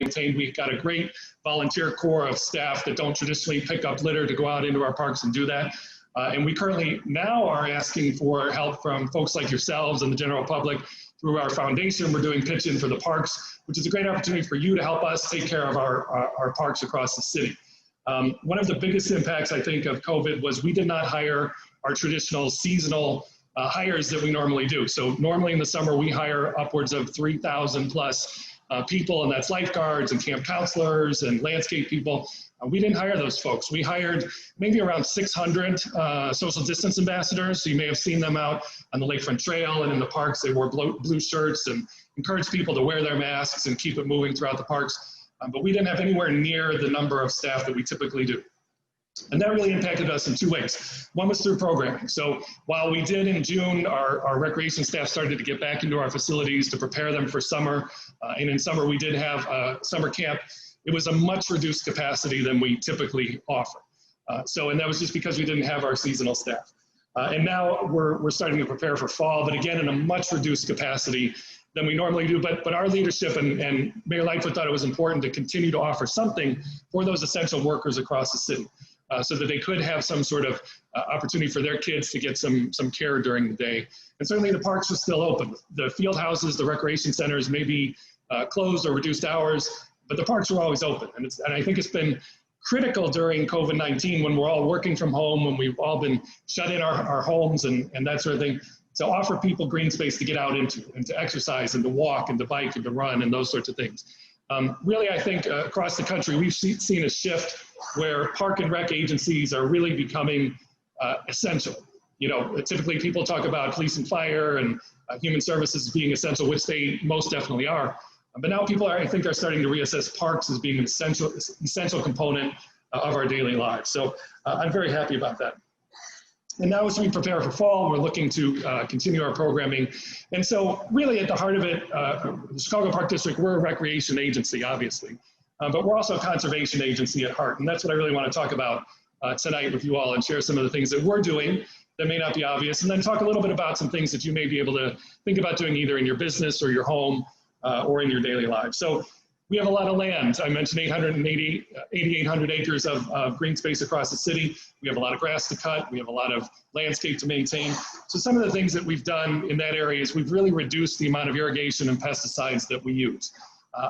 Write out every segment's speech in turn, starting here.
maintained. We've got a great volunteer core of staff that don't traditionally pick up litter to go out into our parks and do that. And we currently now are asking for help from folks like yourselves and the general public through our foundation. We're doing pitch in for the parks, which is a great opportunity for you to help us take care of our parks across the city. One of the biggest impacts, I think, of COVID was we did not hire our traditional seasonal hires that we normally do. So normally in the summer, we hire upwards of 3,000 plus people, and that's lifeguards and camp counselors and landscape people. We didn't hire those folks. We hired maybe around 600 social distance ambassadors. So you may have seen them out on the Lakefront Trail and in the parks. They wore blue shirts and encouraged people to wear their masks and keep it moving throughout the parks. But we didn't have anywhere near the number of staff that we typically do. And that really impacted us in two ways. One was through programming. So while we did in June, our recreation staff started to get back into our facilities to prepare them for summer. And in summer, we did have summer camp. It was a much reduced capacity than we typically offer. And that was just because we didn't have our seasonal staff. And now we're starting to prepare for fall, but again, in a much reduced capacity than we normally do. But our leadership and Mayor Lightfoot thought it was important to continue to offer something for those essential workers across the city so that they could have some sort of opportunity for their kids to get some care during the day. And certainly the parks are still open. The field houses, the recreation centers may be closed or reduced hours, but the parks are always open. And I think it's been critical during COVID-19 when we're all working from home, when we've all been shut in our homes and that sort of thing, to offer people green space to get out into and to exercise and to walk and to bike and to run and those sorts of things. Really, I think across the country, we've seen a shift where park and rec agencies are really becoming essential. You know, typically people talk about police and fire and human services being essential, which they most definitely are. But now people I think are starting to reassess parks as being an essential component of our daily lives. So I'm very happy about that. And now as we prepare for fall, we're looking to continue our programming. And so really at the heart of it, the Chicago Park District, we're a recreation agency, obviously, but we're also a conservation agency at heart. And that's what I really want to talk about tonight with you all and share some of the things that we're doing that may not be obvious, and then talk a little bit about some things that you may be able to think about doing either in your business or your home or in your daily lives. So we have a lot of land. I mentioned 8,800 acres of green space across the city. We have a lot of grass to cut. We have a lot of landscape to maintain. So some of the things that we've done in that area is we've really reduced the amount of irrigation and pesticides that we use.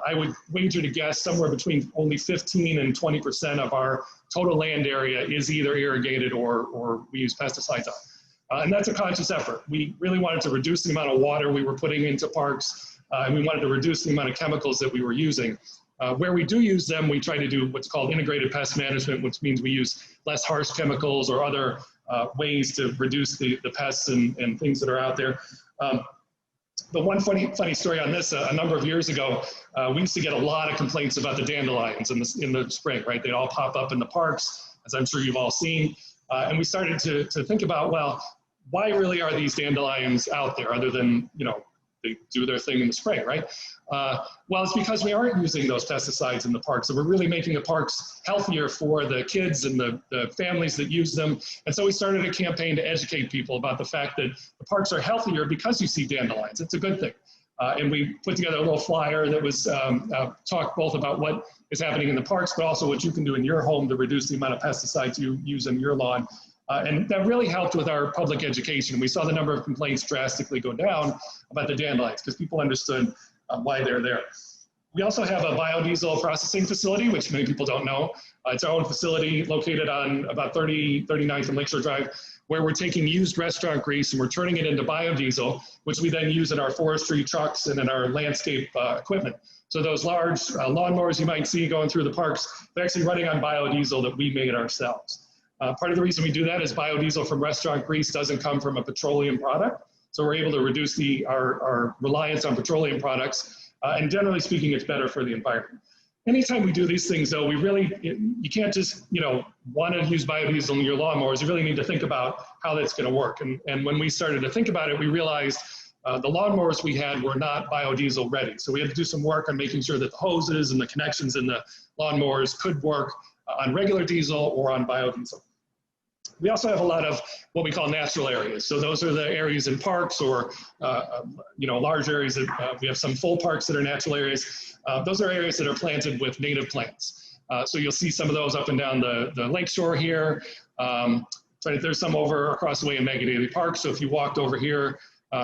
I would wager to guess somewhere between only 15 and 20% of our total land area is either irrigated or we use pesticides on. And that's a conscious effort. We really wanted to reduce the amount of water we were putting into parks. And we wanted to reduce the amount of chemicals that we were using. Where we do use them, we try to do what's called integrated pest management, which means we use less harsh chemicals or other ways to reduce the pests and things that are out there. But one funny story on this, a number of years ago, we used to get a lot of complaints about the dandelions in the spring, right? They'd all pop up in the parks, as I'm sure you've all seen. And we started to think about, well, why really are these dandelions out there other than, you know, they do their thing in the spring, right? Well, it's because we aren't using those pesticides in the parks. So we're really making the parks healthier for the kids and the families that use them. And so we started a campaign to educate people about the fact that the parks are healthier because you see dandelions. It's a good thing. And we put together a little flyer that was talk both about what is happening in the parks, but also what you can do in your home to reduce the amount of pesticides you use in your lawn. And that really helped with our public education. We saw the number of complaints drastically go down about the dandelions because people understood why they're there. We also have a biodiesel processing facility, which many people don't know. It's our own facility located on about 39th and Lakeshore Drive, where we're taking used restaurant grease and we're turning it into biodiesel, which we then use in our forestry trucks and in our landscape equipment. So those large lawnmowers you might see going through the parks, they're actually running on biodiesel that we made ourselves. Part of the reason we do that is biodiesel from restaurant grease doesn't come from a petroleum product. So we're able to reduce our reliance on petroleum products. And generally speaking, it's better for the environment. Anytime we do these things, though, you can't just, want to use biodiesel in your lawnmowers. You really need to think about how that's going to work. And when we started to think about it, we realized the lawnmowers we had were not biodiesel ready. So we had to do some work on making sure that the hoses and the connections in the lawnmowers could work on regular diesel or on biodiesel. We also have a lot of what we call natural areas. So those are the areas in parks or, large areas that we have some full parks that are natural areas. Those are areas that are planted with native plants. So you'll see some of those up and down the lakeshore here. There's some over across the way in Maggie Daley Park. So if you walked over here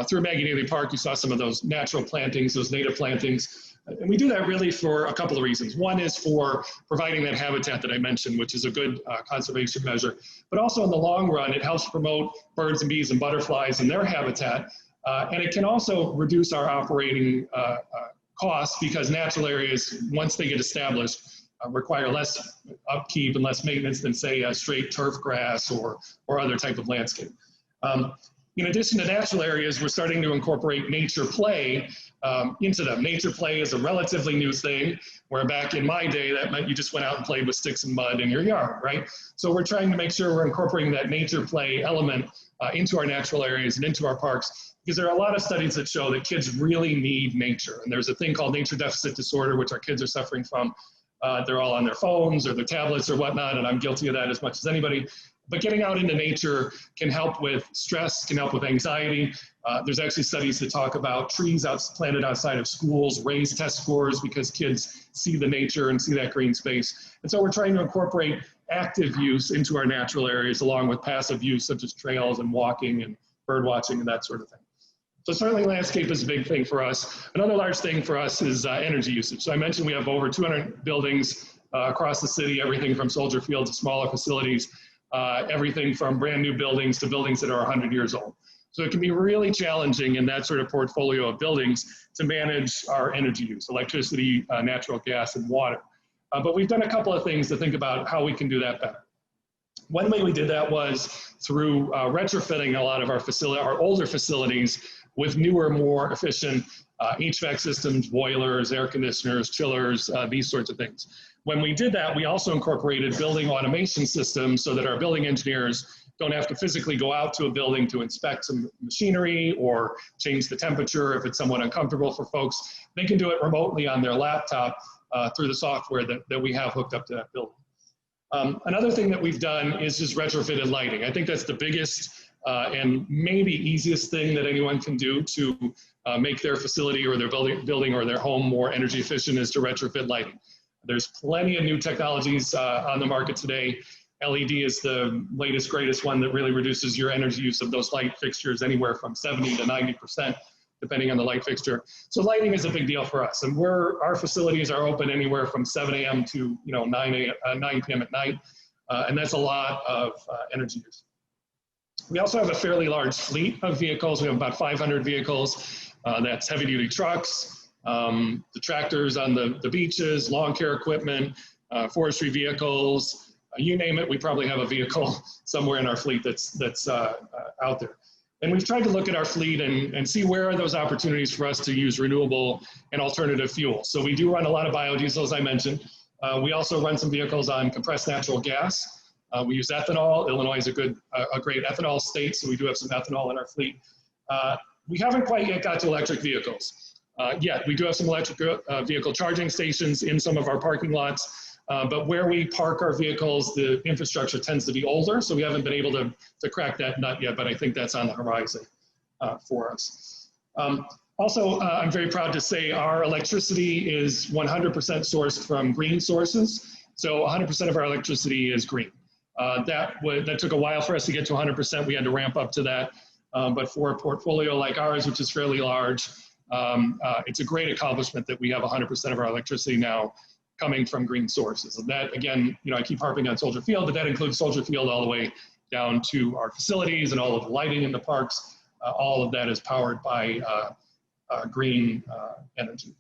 through Maggie Daley Park, you saw some of those natural plantings, those native plantings. And we do that really for a couple of reasons. One is for providing that habitat that I mentioned, which is a good conservation measure. But also in the long run, it helps promote birds and bees and butterflies and their habitat. And it can also reduce our operating costs because natural areas, once they get established, require less upkeep and less maintenance than, say, a straight turf grass or other type of landscape. In addition to natural areas, we're starting to incorporate nature play into them. Nature play is a relatively new thing, where back in my day, that meant you just went out and played with sticks and mud in your yard, right? So we're trying to make sure we're incorporating that nature play element into our natural areas and into our parks, because there are a lot of studies that show that kids really need nature. And there's a thing called nature deficit disorder, which our kids are suffering from. They're all on their phones or their tablets or whatnot, and I'm guilty of that as much as anybody. But getting out into nature can help with stress, can help with anxiety. There's actually studies that talk about trees planted outside of schools raise test scores because kids see the nature and see that green space. And so we're trying to incorporate active use into our natural areas along with passive use such as trails and walking and bird watching and that sort of thing. So certainly landscape is a big thing for us. Another large thing for us is energy usage. So I mentioned we have over 200 buildings across the city, everything from Soldier Field to smaller facilities. Everything from brand new buildings to buildings that are 100 years old. So it can be really challenging in that sort of portfolio of buildings to manage our energy use, electricity, natural gas, and water. But we've done a couple of things to think about how we can do that better. One way we did that was through retrofitting a lot of our older facilities with newer, more efficient HVAC systems, boilers, air conditioners, chillers, these sorts of things. When we did that, we also incorporated building automation systems so that our building engineers don't have to physically go out to a building to inspect some machinery or change the temperature if it's somewhat uncomfortable for folks. They can do it remotely on their laptop through the software that we have hooked up to that building. Another thing that we've done is just retrofitted lighting. I think that's the biggest and maybe easiest thing that anyone can do to make their facility or their building or their home more energy efficient is to retrofit lighting. There's plenty of new technologies on the market today. LED is the latest, greatest one that really reduces your energy use of those light fixtures anywhere from 70 to 90%, depending on the light fixture. So lighting is a big deal for us. And our facilities are open anywhere from 7 a.m. to 9 p.m. at night. And that's a lot of energy use. We also have a fairly large fleet of vehicles. We have about 500 vehicles. That's heavy duty trucks, the tractors on the beaches, lawn care equipment, forestry vehicles, you name it, we probably have a vehicle somewhere in our fleet that's out there. And we've tried to look at our fleet and see where are those opportunities for us to use renewable and alternative fuels. So we do run a lot of biodiesel, as I mentioned. We also run some vehicles on compressed natural gas. We use ethanol. Illinois is a great ethanol state, so we do have some ethanol in our fleet. We haven't quite yet got to electric vehicles. We do have some electric vehicle charging stations in some of our parking lots, but where we park our vehicles, the infrastructure tends to be older, so we haven't been able to crack that nut yet, but I think that's on the horizon for us. Also, I'm very proud to say our electricity is 100% sourced from green sources, so 100% of our electricity is green. That took a while for us to get to 100%. We had to ramp up to that, but for a portfolio like ours, which is fairly large, it's a great accomplishment that we have 100% of our electricity now coming from green sources. And that, again, I keep harping on Soldier Field, but that includes Soldier Field all the way down to our facilities and all of the lighting in the parks. All of that is powered by green energy.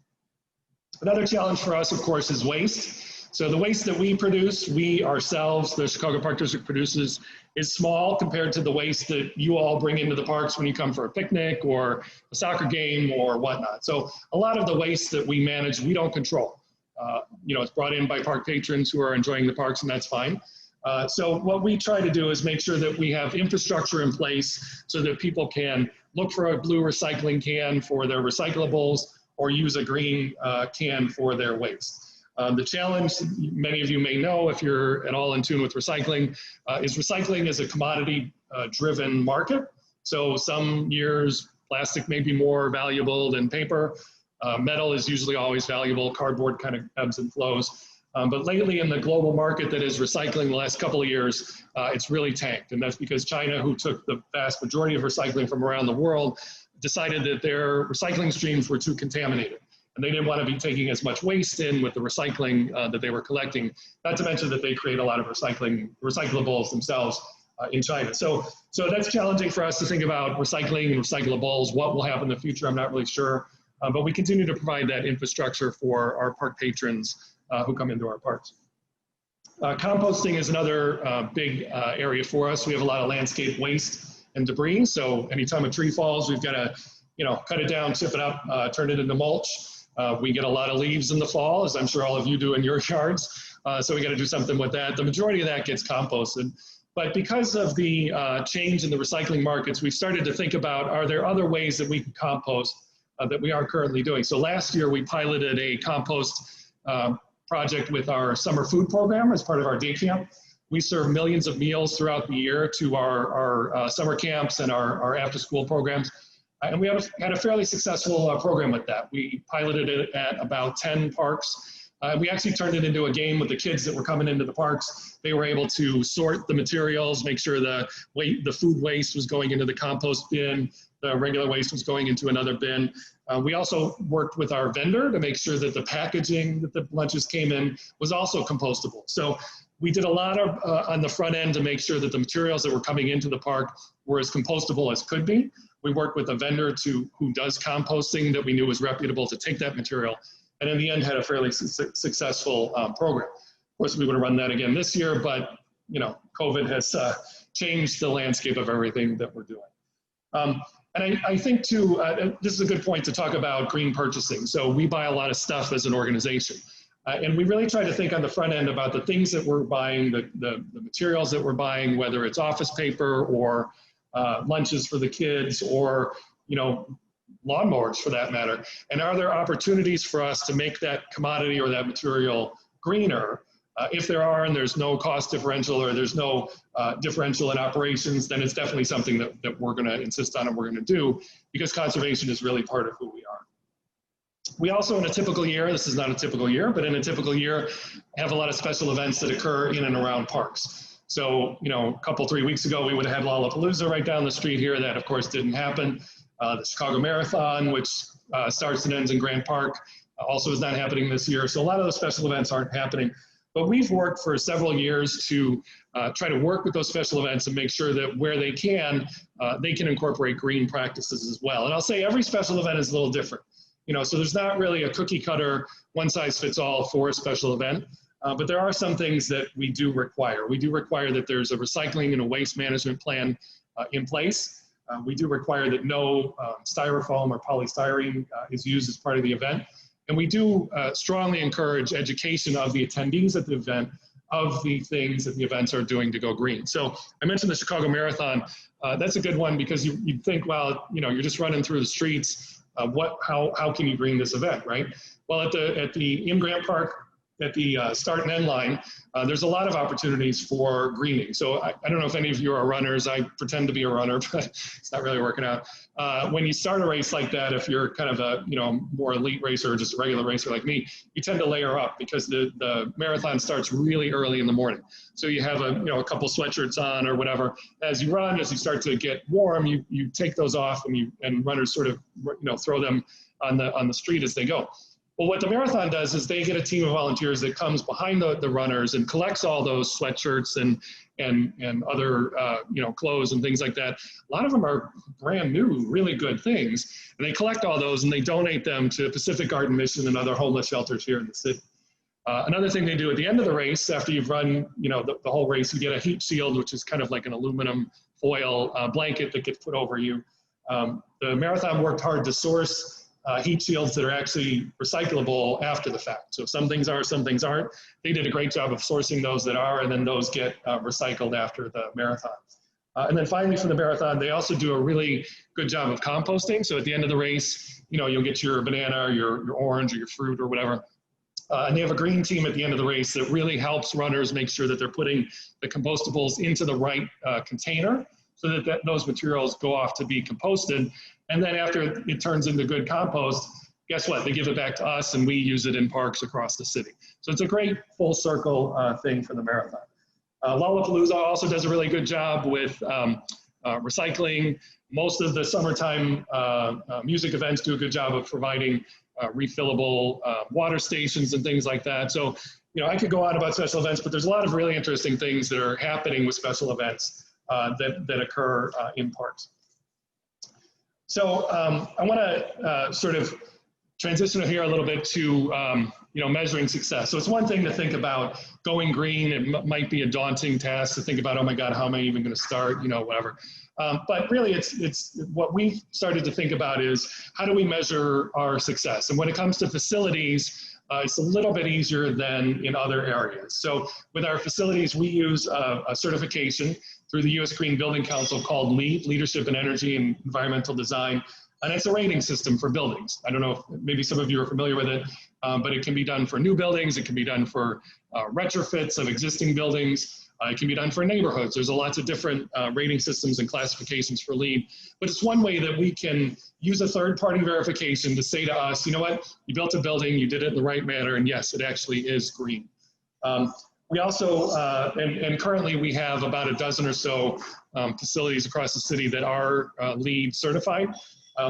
Another challenge for us, of course, is waste. So the waste that we produce, we ourselves, the Chicago Park District produces, is small compared to the waste that you all bring into the parks when you come for a picnic or a soccer game or whatnot. So a lot of the waste that we manage, we don't control. It's brought in by park patrons who are enjoying the parks, and that's fine. So what we try to do is make sure that we have infrastructure in place so that people can look for a blue recycling can for their recyclables or use a green can for their waste. The challenge, many of you may know if you're at all in tune with recycling, is recycling is a commodity-driven market. So some years plastic may be more valuable than paper. Metal is usually always valuable. Cardboard kind of ebbs and flows. But lately in the global market that is recycling the last couple of years, it's really tanked. And that's because China, who took the vast majority of recycling from around the world, decided that their recycling streams were too contaminated. And they didn't want to be taking as much waste in with the recycling that they were collecting, not to mention that they create a lot of recyclables themselves in China. So that's challenging for us to think about recycling and recyclables. What will happen in the future, I'm not really sure. But we continue to provide that infrastructure for our park patrons who come into our parks. Composting is another big area for us. We have a lot of landscape waste and debris. So anytime a tree falls, we've got to, cut it down, chip it up, turn it into mulch. We get a lot of leaves in the fall, as I'm sure all of you do in your yards. So we got to do something with that. The majority of that gets composted. But because of the change in the recycling markets, we've started to think about, are there other ways that we can compost that we aren't currently doing? So last year we piloted a compost project with our summer food program as part of our day camp. We serve millions of meals throughout the year to our summer camps and our after school programs. And we had a fairly successful program with that. We piloted it at about 10 parks. We actually turned it into a game with the kids that were coming into the parks. They were able to sort the materials, make sure the food waste was going into the compost bin, the regular waste was going into another bin. We also worked with our vendor to make sure that the packaging that the lunches came in was also compostable. So we did a lot of on the front end to make sure that the materials that were coming into the park were as compostable as could be. We worked with a vendor who does composting that we knew was reputable to take that material, and in the end had a fairly successful program. Of course, we would have run that again this year, but COVID has changed the landscape of everything that we're doing. And I think too, this is a good point to talk about green purchasing. So we buy a lot of stuff as an organization. And we really try to think on the front end about the things that we're buying, the materials that we're buying, whether it's office paper or lunches for the kids or, lawnmowers for that matter. And are there opportunities for us to make that commodity or that material greener? If there are, and there's no cost differential or there's no differential in operations, then it's definitely something that we're going to insist on and we're going to do, because conservation is really part of who we are. We also, in a typical year, this is not a typical year, but in a typical year, have a lot of special events that occur in and around parks. So, a 3 weeks ago, we would have had Lollapalooza right down the street here. That, of course, didn't happen. The Chicago Marathon, which starts and ends in Grant Park, also is not happening this year. So a lot of those special events aren't happening. But we've worked for several years to try to work with those special events and make sure that where they can incorporate green practices as well. And I'll say every special event is a little different. So there's not really a cookie cutter, one size fits all for a special event. But there are some things that we do require. We do require that there's a recycling and a waste management plan in place. We do require that no styrofoam or polystyrene is used as part of the event. And we do strongly encourage education of the attendees at the event of the things that the events are doing to go green. So I mentioned the Chicago Marathon. That's a good one because you'd think, well, you're just running through the streets. How can you green this event, right? Well, in Grant Park, at the start and end line, there's a lot of opportunities for greening. So I don't know if any of you are runners. I pretend to be a runner, but it's not really working out. When you start a race like that, if you're kind of a more elite racer or just a regular racer like me, you tend to layer up because the marathon starts really early in the morning. So you have a couple sweatshirts on or whatever. As you run, as you start to get warm, you take those off and runners sort of throw them on the street as they go. Well, what the marathon does is they get a team of volunteers that comes behind the runners and collects all those sweatshirts and other clothes and things like that. A lot of them are brand new, really good things, and they collect all those and they donate them to Pacific Garden Mission and other homeless shelters here in the city. Another thing they do at the end of the race, after you've run the whole race, you get a heat shield, which is kind of like an aluminum foil blanket that gets put over you. The marathon worked hard to source heat shields that are actually recyclable after the fact. So some things are, some things aren't. They did a great job of sourcing those that are, and then those get recycled after the marathon. And then finally for the marathon, they also do a really good job of composting. So at the end of the race, you'll get your banana or your orange or your fruit or whatever. And they have a green team at the end of the race that really helps runners make sure that they're putting the compostables into the right container so that those materials go off to be composted. And then after it turns into good compost, guess what? They give it back to us and we use it in parks across the city. So it's a great full circle thing for the marathon. Lollapalooza also does a really good job with recycling. Most of the summertime music events do a good job of providing refillable water stations and things like that. So, you know, I could go on about special events, but there's a lot of really interesting things that are happening with special events that occur in parks. So I want to sort of transition here a little bit to, you know, measuring success. So it's one thing to think about going green. It might be a daunting task to think about, oh my God, how am I even going to start, you know, whatever. But really, it's what we started to think about is how do we measure our success? And when it comes to facilities, it's a little bit easier than in other areas. So with our facilities, we use a certification through the U.S. Green Building Council called LEED, Leadership in Energy and Environmental Design. And it's a rating system for buildings. I don't know if maybe some of you are familiar with it, but it can be done for new buildings. It can be done for retrofits of existing buildings. It can be done for neighborhoods. There's lots of different rating systems and classifications for LEED, but it's one way that we can use a third-party verification to say to us, you know what, you built a building, you did it in the right manner, and yes, it actually is green. We also, and currently we have about a dozen or so facilities across the city that are LEED certified.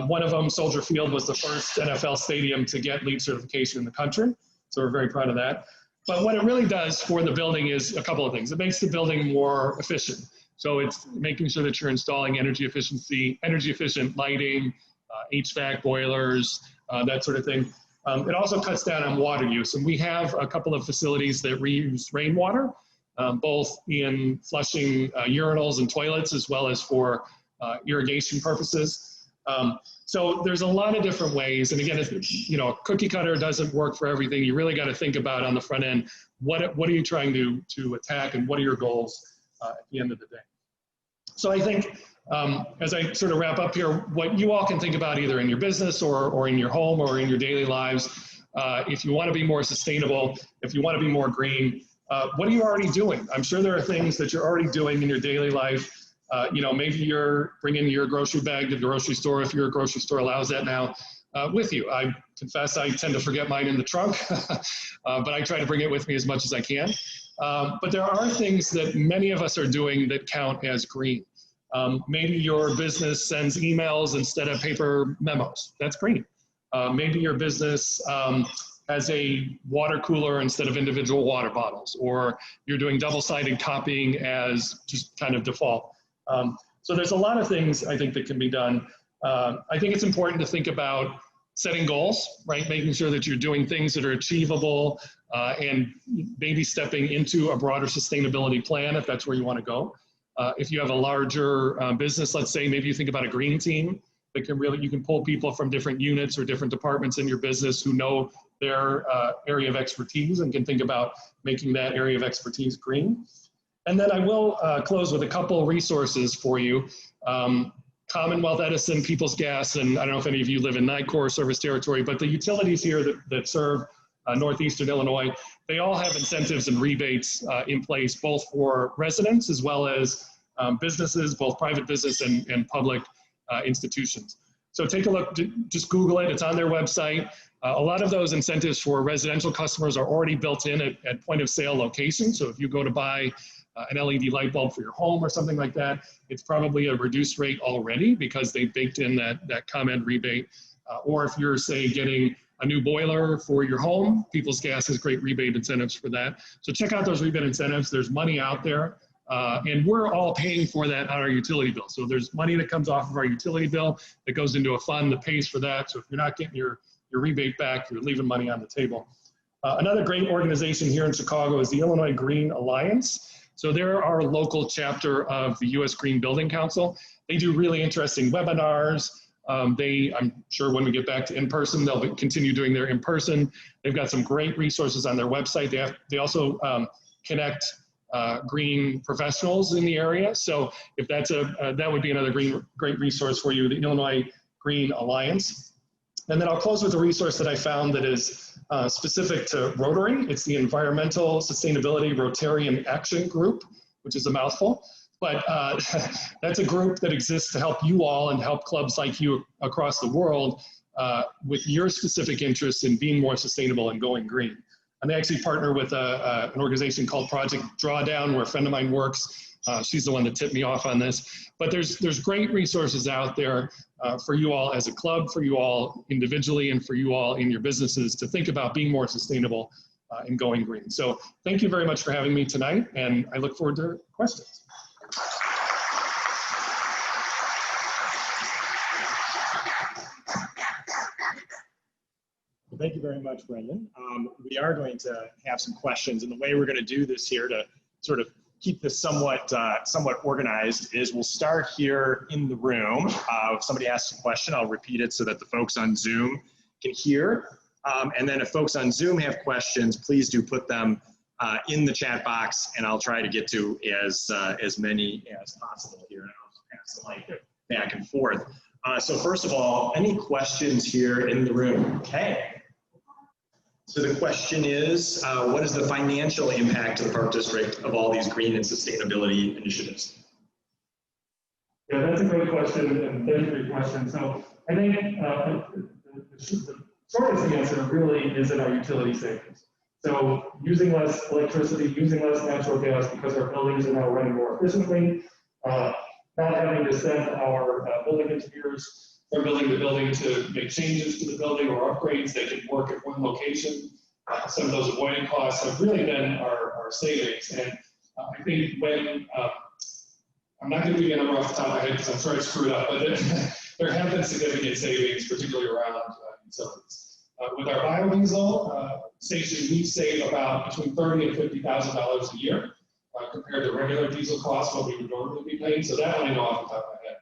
One of them, Soldier Field, was the first NFL stadium to get LEED certification in the country, so we're very proud of that. But what it really does for the building is a couple of things. It makes the building more efficient. So it's making sure that you're installing energy efficient lighting, HVAC boilers, that sort of thing. It also cuts down on water use. And we have a couple of facilities that reuse rainwater, both in flushing urinals and toilets, as well as for irrigation purposes. So there's a lot of different ways. And again, you know, cookie cutter doesn't work for everything. You really got to think about on the front end, what are you trying to attack and what are your goals at the end of the day? So I think as I sort of wrap up here, what you all can think about either in your business or in your home or in your daily lives, if you want to be more sustainable, if you want to be more green, what are you already doing? I'm sure there are things that you're already doing in your daily life. You know, maybe you're bringing your grocery bag to the grocery store, if your grocery store allows that now, with you. I confess I tend to forget mine in the trunk, but I try to bring it with me as much as I can. But there are things that many of us are doing that count as green. Maybe your business sends emails instead of paper memos. That's green. Maybe your business has a water cooler instead of individual water bottles, or you're doing double-sided copying as just kind of default. So there's a lot of things I think that can be done. I think it's important to think about setting goals, right? Making sure that you're doing things that are achievable and maybe stepping into a broader sustainability plan if that's where you want to go. If you have a larger business, let's say, maybe you think about a green team that can really, you can pull people from different units or different departments in your business who know their area of expertise and can think about making that area of expertise green. And then I will close with a couple resources for you. Commonwealth Edison, People's Gas, and I don't know if any of you live in NICOR service territory, but the utilities here that serve Northeastern Illinois, they all have incentives and rebates in place, both for residents as well as businesses, both private business and public institutions. So take a look, just Google it, it's on their website. A lot of those incentives for residential customers are already built in at point of sale locations. So if you go to buy an LED light bulb for your home or something like that, it's probably a reduced rate already because they baked in that ComEd rebate. Or if you're, say, getting a new boiler for your home, People's Gas has great rebate incentives for that. So check out those rebate incentives. There's money out there, and we're all paying for that on our utility bill. So there's money that comes off of our utility bill that goes into a fund that pays for that. So if you're not getting your rebate back, you're leaving money on the table. Another great organization here in Chicago is the Illinois Green Alliance. So they're our local chapter of the U.S. Green Building Council. They do really interesting webinars. I'm sure when we get back to in-person, they'll continue doing their in-person. They've got some great resources on their website. They also connect green professionals in the area. So if that's that would be another great resource for you, the Illinois Green Alliance. And then I'll close with a resource that I found that is specific to Rotary. It's the Environmental Sustainability Rotarian Action Group, which is a mouthful. But that's a group that exists to help you all and help clubs like you across the world with your specific interests in being more sustainable and going green. And they actually partner with an organization called Project Drawdown, where a friend of mine works. She's the one that tipped me off on this. But there's great resources out there for you all as a club, for you all individually, and for you all in your businesses to think about being more sustainable and going green. So thank you very much for having me tonight, and I look forward to questions. Well, thank you very much, Brendan. We are going to have some questions, and the way we're going to do this here to sort of keep this somewhat organized is we'll start here in the room. If somebody asks a question, I'll repeat it so that the folks on Zoom can hear. And then if folks on Zoom have questions, please do put them in the chat box, and I'll try to get to as many as possible here. And I'll pass the mic back and forth. So first of all, any questions here in the room? Okay. So the question is, what is the financial impact to the Park District of all these green and sustainability initiatives? Yeah, that's a great question, and thank you for your question. So I think the shortest answer really is in our utility savings. So using less electricity, using less natural gas because our buildings are now running more efficiently, not having to send our building engineers from building to building to make changes to the building or upgrades. They can work at one location. Some of those avoided costs have really been our savings. And I think when, I'm not going to give you a number off the top of my head because I'm sorry to screw it up, but there have been significant savings, particularly around utilities. With our biodiesel station, we save about between $30,000 and $50,000 a year compared to regular diesel costs, what we would normally be paying. So that one I know off the top of my head.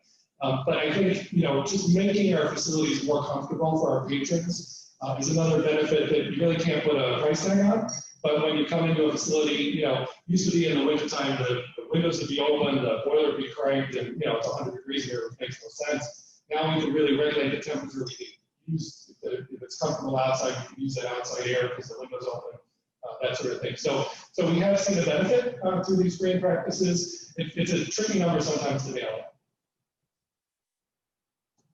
But I think, just making our facilities more comfortable for our patrons is another benefit that you really can't put a price tag on. But when you come into a facility, used to be in the wintertime, the windows would be open, the boiler would be cranked, and it's 100 degrees here, it makes no sense. Now we can really regulate the temperature. We can use, if it's comfortable outside, we can use that outside air because the window's open, that sort of thing. So we have seen a benefit through these green practices. It's a tricky number sometimes to nail.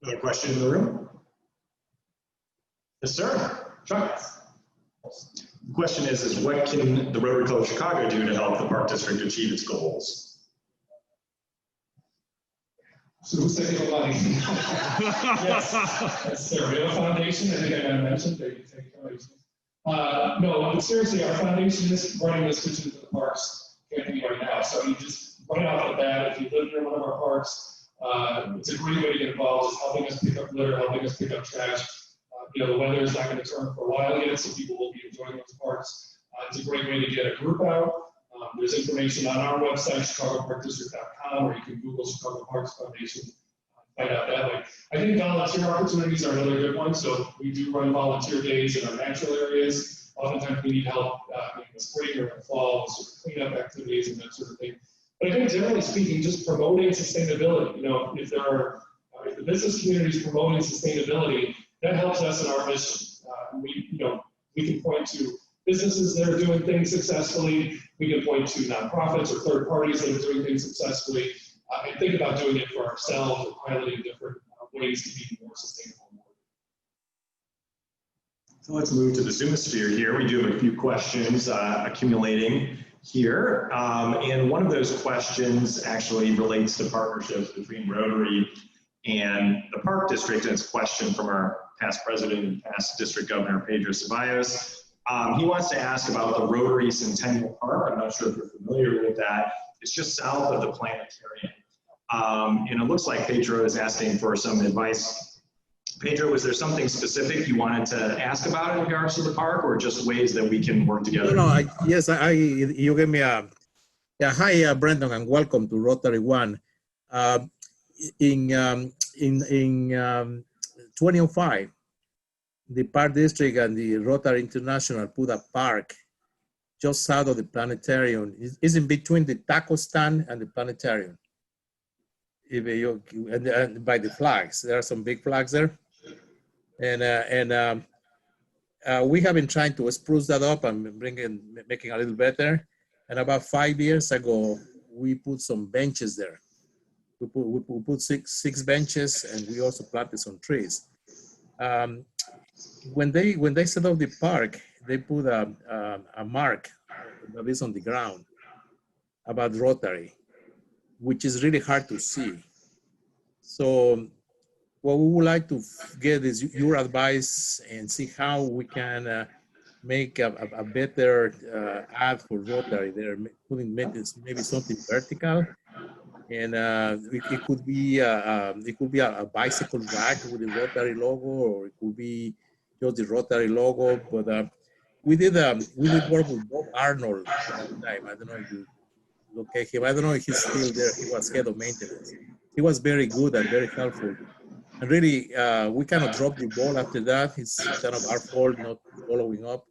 Another question in the room? Yes, sir. Chuck. The question is what can the Rotary Club of Chicago do to help the Park District achieve its goals? So who's taking the money? Yes, that's the Cervical Foundation. I think I got to mention they take donations. No, but seriously, our foundation is running this Kitchen to the Parks campaign right now. So you just right off the bat, if you live near one of our parks, it's a great way to get involved. It's helping us pick up litter, helping us pick up trash. The weather is not going to turn for a while yet, so people will be enjoying those parks. It's a great way to get a group out. There's information on our website, chicagoparkdistrict.com, or you can Google Chicago Parks Foundation, find out that way. I think volunteer opportunities are another good one. So we do run volunteer days in our natural areas. Oftentimes we need help in the spring or in the fall with sort of cleanup activities and that sort of thing. But I think generally speaking, just promoting sustainability. If the business community is promoting sustainability, that helps us in our mission. We can point to businesses that are doing things successfully. We can point to nonprofits or third parties that are doing things successfully, and think about doing it for ourselves or piloting different ways to be more sustainable. So let's move to the Zoomosphere here. We do have a few questions accumulating here. And one of those questions actually relates to partnerships between Rotary and the Park District. And it's a question from our past president and past district governor, Pedro Ceballos. He wants to ask about the Rotary Centennial Park. I'm not sure if you're familiar with that. It's just south of the planetarium. And it looks like Pedro is asking for some advice. Pedro, was there something specific you wanted to ask about in regards to the park, or just ways that we can work together? Yes, you gave me hi, Brendan, and welcome to Rotary One. In 2005, the Park District and the Rotary International put a park just south of the planetarium. It's in between the taco stand and the planetarium. And by the flags, there are some big flags there. And we have been trying to spruce that up and making it a little better. And about 5 years ago, we put some benches there. We put six benches, and we also planted some trees. When they set up the park, they put a mark that is on the ground about Rotary, which is really hard to see. So what we would like to get is your advice and see how we can make a better ad for Rotary. They're putting maybe something vertical, and it could be a bicycle rack with the Rotary logo, or it could be just the Rotary logo. But we did work with Bob Arnold at that time. I don't know if you locate him. I don't know if he's still there. He was head of maintenance. He was very good and very helpful. And really, we kind of dropped the ball after that. It's kind of our fault not following up.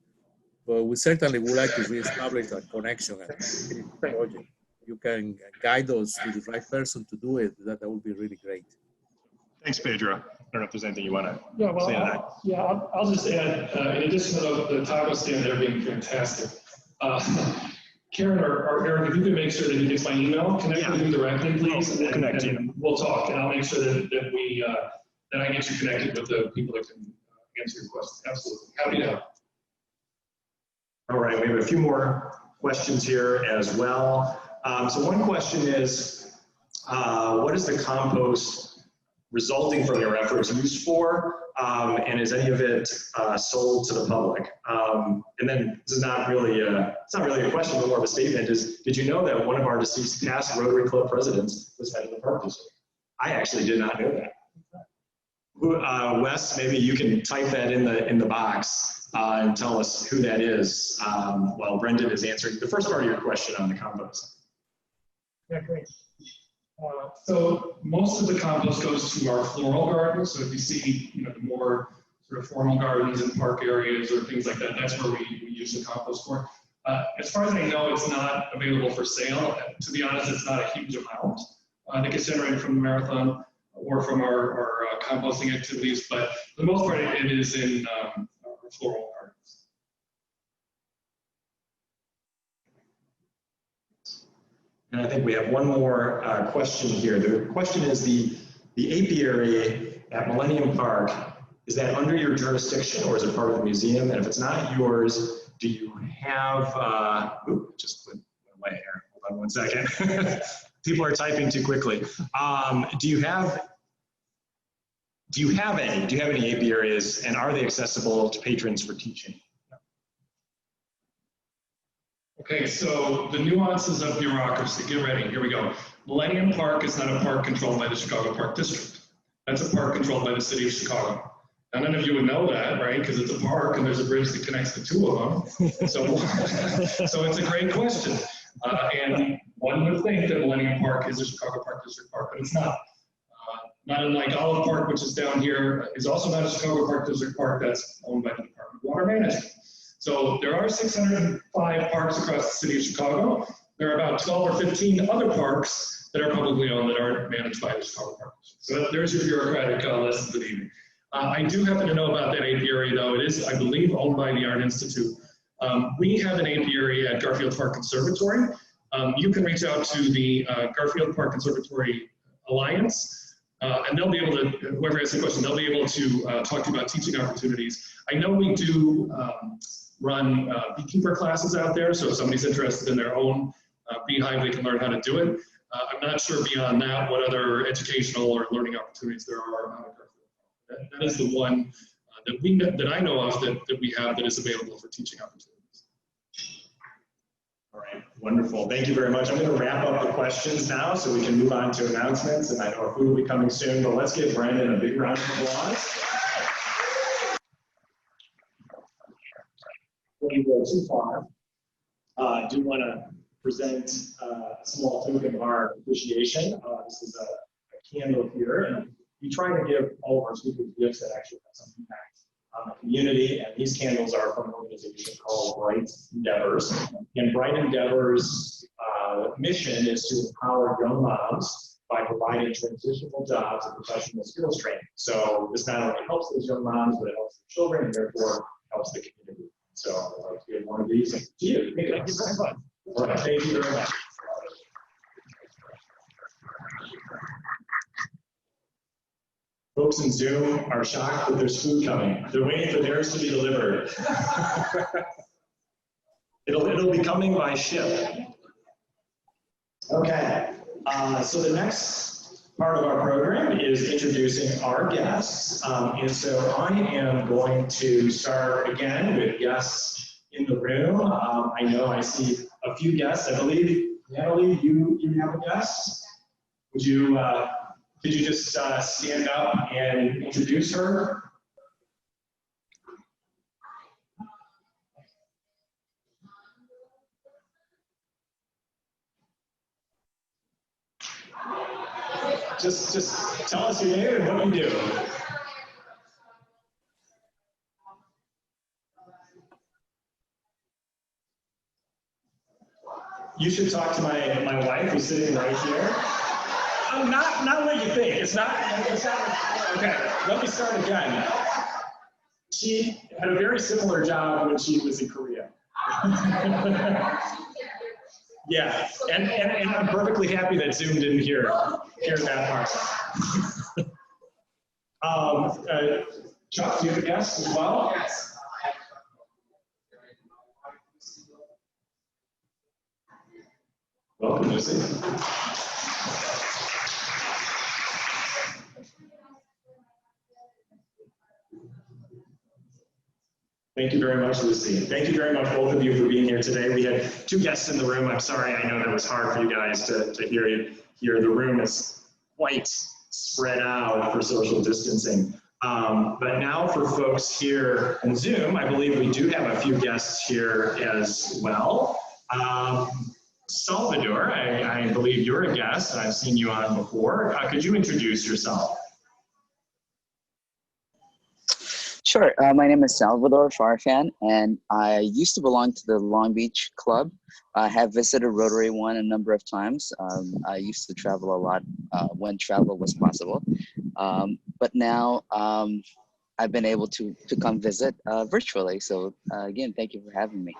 But we certainly would like to reestablish that connection and finish the project. You can guide us to the right person to do it. That would be really great. Thanks, Pedro. I don't know if there's anything you want to say on that. I'll just add, in addition to the taco stand there being fantastic, Karen or Eric, if you can make sure that he gets my email, connect with me directly, please, and we'll talk, and I'll make sure that I get you connected with the people that can answer your questions. Absolutely. Happy to help. All right, we have a few more questions here as well. So one question is, what is the compost resulting from your efforts used for, and is any of it sold to the public? And then this is not really it's not really a question, but more of a statement. Did you know that one of our deceased past Rotary Club presidents was head of the park district? I actually did not know that. Wes, maybe you can type that in the box and tell us who that is while Brendan is answering the first part of your question on the compost. Yeah, great. So most of the compost goes to our floral gardens. So if you see, the more sort of formal gardens in park areas or things like that, that's where we use the compost for. As far as I know, it's not available for sale. To be honest, it's not a huge amount that gets generated from the marathon or from our composting activities, but for the most part, it is in our floral gardens. And I think we have one more question here. The question is the apiary at Millennium Park, is that under your jurisdiction or is it part of the museum? And if it's not yours, do you have, just went away here, hold on one second. People are typing too quickly. Do you have any apiaries, and are they accessible to patrons for teaching? Okay, so the nuances of bureaucracy, get ready, here we go. Millennium Park is not a park controlled by the Chicago Park District. That's a park controlled by the city of Chicago. Now, none of you would know that, right? Because it's a park and there's a bridge that connects the two of them. So it's a great question. And one would think that Millennium Park is a Chicago Park District park, but it's not. Not unlike Olive Park, which is down here, is also not a Chicago Park District park that's owned by the Department of Water Management. So there are 605 parks across the city of Chicago. There are about 12 or 15 other parks that are publicly owned that aren't managed by the Chicago Park District. So there's your bureaucratic lesson for the evening. I do happen to know about that apiary, though. It is, I believe, owned by the Art Institute. We have an apiary at Garfield Park Conservatory. You can reach out to the Garfield Park Conservatory Alliance. And they'll be able to, whoever asks the question, they'll be able to talk to you about teaching opportunities. I know we do run beekeeper classes out there, so if somebody's interested in their own beehive, they can learn how to do it. I'm not sure beyond that what other educational or learning opportunities there are. That is the one that I know of that we have that is available for teaching opportunities. All right, wonderful. Thank you very much. I'm going to wrap up the questions now so we can move on to announcements, and I know food will be coming soon, but let's give Brandon a big round of applause. Before you go too far, I do want to present a small token of our appreciation. This is a candle here, and we try to give all of our speakers gifts that actually have some impact on the community, and these candles are from an organization called Bright Endeavors. And Bright Endeavors' mission is to empower young moms by providing transitional jobs and professional skills training. So this not only helps those young moms, but it helps their children, and therefore helps the community. So I'd like to get one of these. Thank you very much. All right, thank you very much. Folks in Zoom are shocked that there's food coming. They're waiting for theirs to be delivered. It'll be coming by ship. Okay, so the next part of our program is introducing our guests. And so I am going to start again with guests in the room. I know I see a few guests. I believe, Natalie, you have a guest. Would you, could you just stand up and introduce her? Just tell us your name and what you do. You should talk to my wife who's sitting right here. Not what you think. It's not, okay, let me start again. She had a very similar job when she was in Korea. Yeah, and I'm perfectly happy that Zoom didn't hear that part. Chuck, do you have a guest as well? Yes. Welcome, Lucy. Thank you very much, Lucy. Thank you very much, both of you, for being here today. We had two guests in the room. I'm sorry, I know that was hard for you guys to hear you. The room is quite spread out for social distancing. But now for folks here on Zoom, I believe we do have a few guests here as well. Salvador, I believe you're a guest. I've seen you on before. Could you introduce yourself? Sure. My name is Salvador Farfan, and I used to belong to the Long Beach Club. I have visited Rotary One a number of times. I used to travel a lot when travel was possible. But now I've been able to come visit virtually. So again, thank you for having me.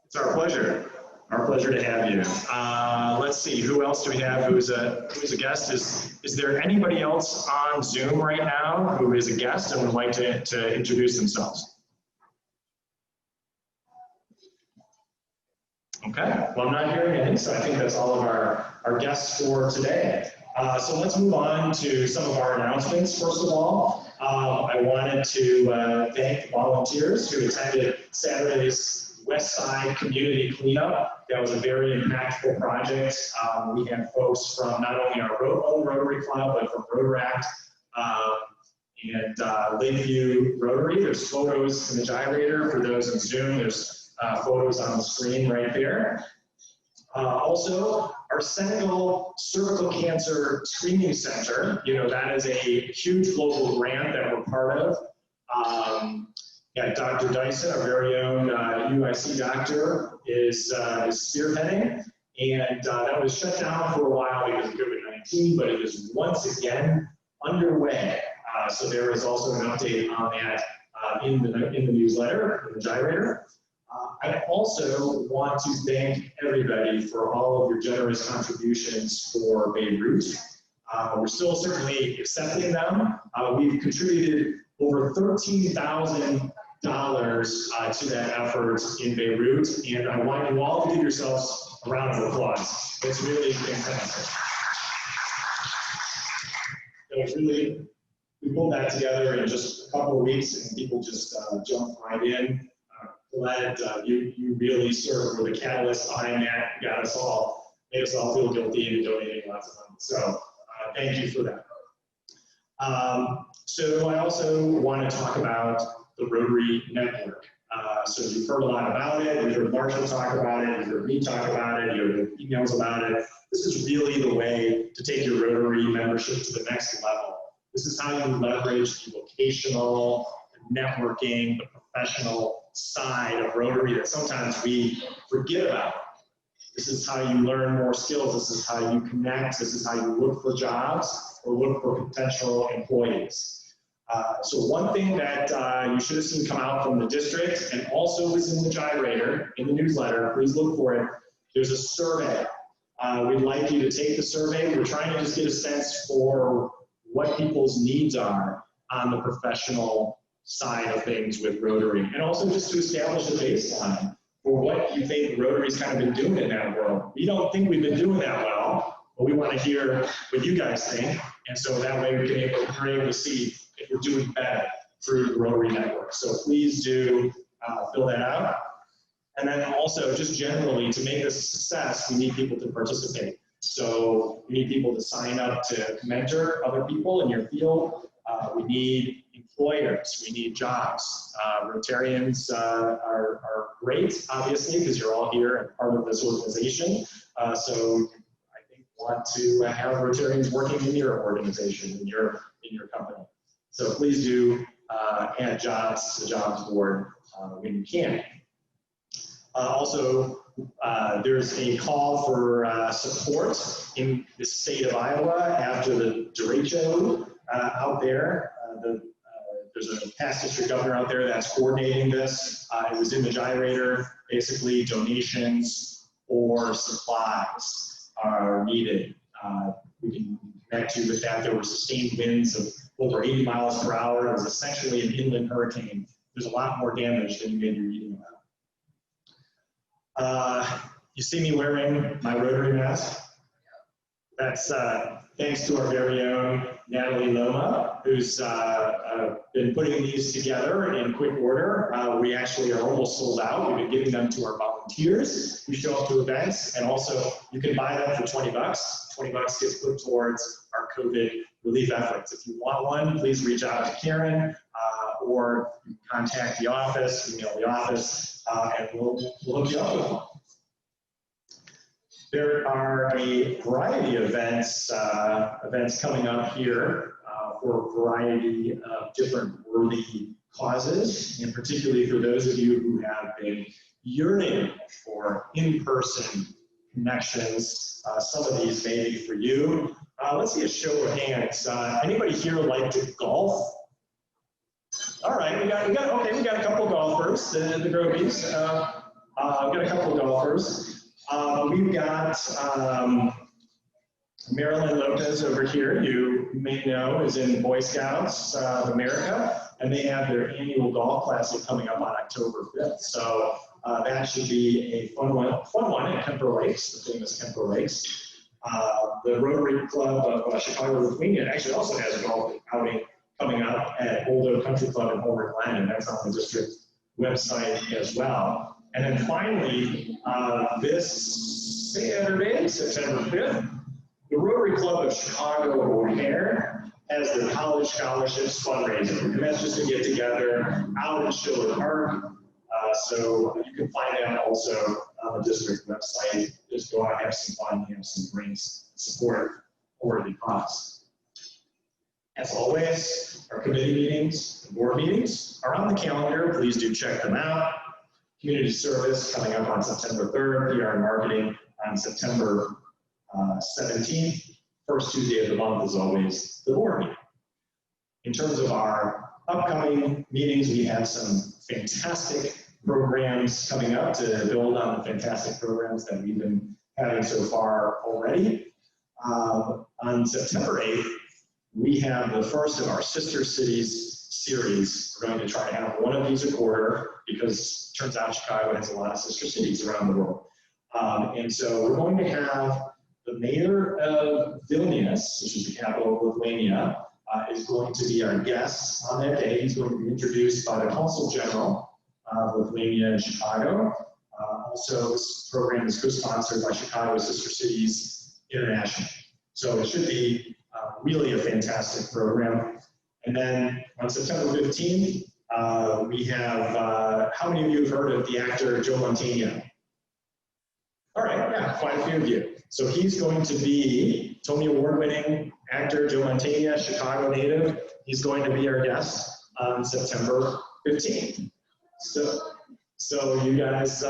It's our pleasure. Our pleasure to have you. Let's see, who else do we have who's a guest? Is there anybody else on Zoom right now who is a guest and would like to introduce themselves? Okay, well, I'm not hearing any, so I think that's all of our guests for today. So let's move on to some of our announcements. First of all, I wanted to thank volunteers who attended Saturday's West Side Community Cleanup. That was a very impactful project. We had folks from not only our own Rotary Club, but from Rotaract and Lakeview Rotary. There's photos in the gyrator. For those in Zoom, there's photos on the screen right there. Also, our Sentinel Cervical Cancer Screening Center, that is a huge global grant that we're part of. Yeah, Dr. Dyson, our very own UIC doctor, is spearheading, and that was shut down for a while because of COVID-19, but it is once again underway. So there is also an update on that in the newsletter, in the gyrator. I also want to thank everybody for all of your generous contributions for Beirut. We're still certainly accepting them. We've contributed over $13,000 to that effort in Beirut, and I want you all to give yourselves a round of applause. It's really fantastic. We pulled that together in just a couple of weeks, and people just jumped right in. Glad you really sort of were the catalyst behind that, made us all feel guilty in donating lots of money. So thank you for that. So I also want to talk about the Rotary Network. So you've heard a lot about it. You've heard Marshall talk about it. You've heard me talk about it. You've heard emails about it. This is really the way to take your Rotary membership to the next level. This is how you leverage the vocational, the networking, the professional side of Rotary that sometimes we forget about. This is how you learn more skills. This is how you connect. This is how you look for jobs or look for potential employees. So one thing that you should have seen come out from the district and also was in the gyrator, in the newsletter, please look for it. There's a survey. We'd like you to take the survey. We're trying to just get a sense for what people's needs are on the professional side of things with Rotary, and also just to establish a baseline for what you think Rotary's kind of been doing in that world. We don't think we've been doing that well, but we want to hear what you guys think, and so that way we're able to see if we're doing better through the Rotary Network. So please do fill that out. And then also, just generally, to make this a success, we need people to participate. So we need people to sign up to mentor other people in your field. We need employers. We need jobs. Rotarians are great, obviously, because you're all here and part of this organization. So I think you want to have Rotarians working in your organization, in your company. So please do add jobs to the jobs board when you can. Also, there's a call for support in the state of Iowa after the derecho out there. There's a past district governor out there that's coordinating this. It was in the gyrator. Basically, donations or supplies are needed. We can connect you with that. There were sustained winds of over 80 miles per hour. It was essentially an inland hurricane. There's a lot more damage than you may be reading about. You see me wearing my Rotary mask. That's thanks to our very own Natalie Loma, who's been putting these together in quick order. We actually are almost sold out. We've been giving them to our volunteers who show up to events, and also you can buy them for 20 bucks. 20 bucks gets put towards our COVID relief efforts. If you want one, please reach out to Karen or contact the office, email the office, and we'll hook you up with one. There are a variety of events coming up here for a variety of different worthy causes, and particularly for those of you who have been yearning for in-person connections. Some of these may be for you. Let's see a show of hands. Anybody here like to golf? All right, we got a couple golfers, the Grobies. We've got a couple of golfers. We've got Marilyn Lopez over here, you may know is in Boy Scouts of America, and they have their annual golf classic coming up on October 5th. So that should be a fun one at Kemper Lakes, the famous Kemper Lakes. The Rotary Club of Chicago, Lithuania actually also has a golf outing coming up at Old Oak Country Club in Homer Glen, and that's on the district website as well. And then finally, this Saturday, September 5th, the Rotary Club of Chicago O'Hare has their college scholarships fundraiser. And that's just to get together out in Schiller Park. So you can find that also on the district website. Just go out, have some fun, have some drinks, support worthy cause. As always, our committee meetings and board meetings are on the calendar. Please do check them out. Community service coming up on September 3rd, PR and marketing on September 17th. First Tuesday of the month is always the board meeting. In terms of our upcoming meetings, we have some fantastic programs coming up to build on the fantastic programs that we've been having so far already. On September 8th, we have the first of our Sister Cities series. We're going to try to have one of these a quarter because it turns out Chicago has a lot of sister cities around the world. And so we're going to have the mayor of Vilnius, which is the capital of Lithuania, is going to be our guest on that day. He's going to be introduced by the Consul General of Lithuania and Chicago. Also, this program is co-sponsored by Chicago Sister Cities International. So it should be really a fantastic program. And then on September 15th, we have, how many of you have heard of the actor Joe Mantegna? All right, yeah, quite a few of you. So he's going to be Tony Award-winning actor Joe Mantegna, Chicago native. He's going to be our guest on September 15th. So you guys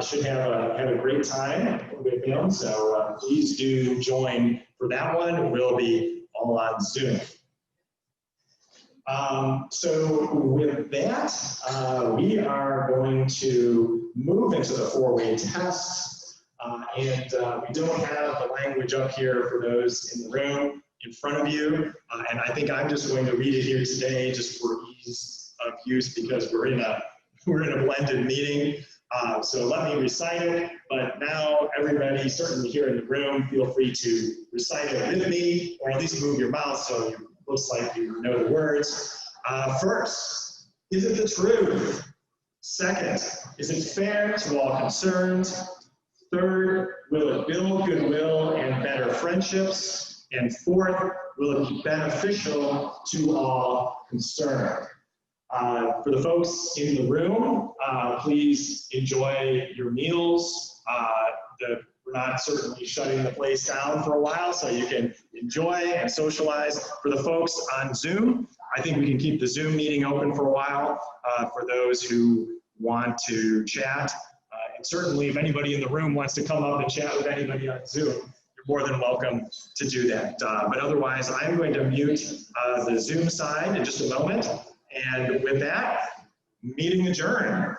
should have a great time with him. So please do join for that one. We'll be all on Zoom. So with that, we are going to move into the four-way test. We don't have the language up here for those in the room in front of you. And I think I'm just going to read it here today just for ease of use because we're in a blended meeting. So let me recite it, but now everybody, certainly here in the room, feel free to recite it with me, or at least move your mouth so it looks like you know the words. First, is it the truth? Second, is it fair to all concerned? Third, will it build goodwill and better friendships? And fourth, will it be beneficial to all concerned? For the folks in the room, please enjoy your meals. We're not certainly shutting the place down for a while, so you can enjoy and socialize. For the folks on Zoom, I think we can keep the Zoom meeting open for a while for those who want to chat. And certainly if anybody in the room wants to come up and chat with anybody on Zoom, you're more than welcome to do that. But otherwise, I'm going to mute the Zoom side in just a moment. And with that, meeting adjourned.